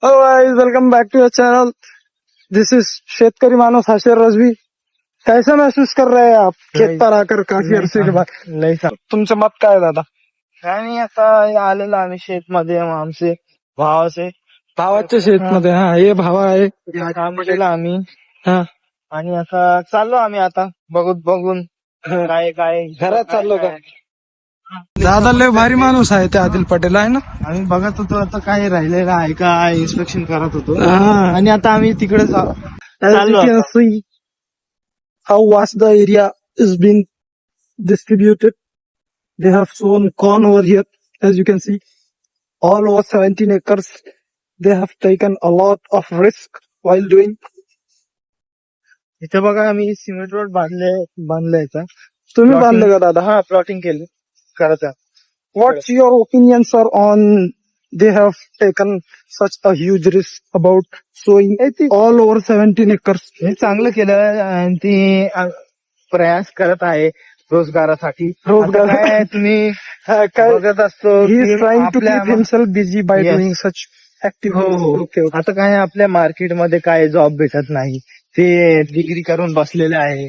Hello guys, welcome back to your channel. This is शेतकरी मानव हाशिर रजवी। कैसा महसूस कर रहे हैं आप खेत पर आकर काफी अरसे के बाद? लई सांग तुमचं मत काय आहे दादा? काय नाही, आता आलेलो आम्ही शेतमध्ये आमचे भावाचे भावाच्या शेतमध्ये. हा, हे भावा आहे. काम केलं आम्ही हा, आणि आता चाललो आम्ही आता बघून काय काय घरात चाललो का? दादा लय भारी माणूस आहे ते आदिल पटेल आहे ना. आम्ही बघत होतो आता काय राहिलेलं आहे का इन्स्पेक्शन करत होतो हा. आणि आता आम्ही तिकडे As you चाललो can आता. see how vast the area is being distributed. They have sown corn over here, as you can see, all over 17 acres. They have taken a lot of risk while doing. इथे बघा आम्ही cement road बांधले याचा तुम्ही बांधलं का दादा? हा प्लॉटिंग केलं करायचं. What's your opinion, sir, on they have taken such a huge risk about sowing all over 17 acres? हे चांगलं केलं आणि ती प्रयास करत आहे रोजगारासाठी. रोजगार. आता काय तुम्ही हा, काय? बघत असतो He is की trying to आपल्या keep himself busy by Yes. doing such activities. हो. Okay, okay. आता काय आपल्या मार्केटमध्ये काय जॉब भेटत नाही, ते डिग्री करून बसलेले आहे.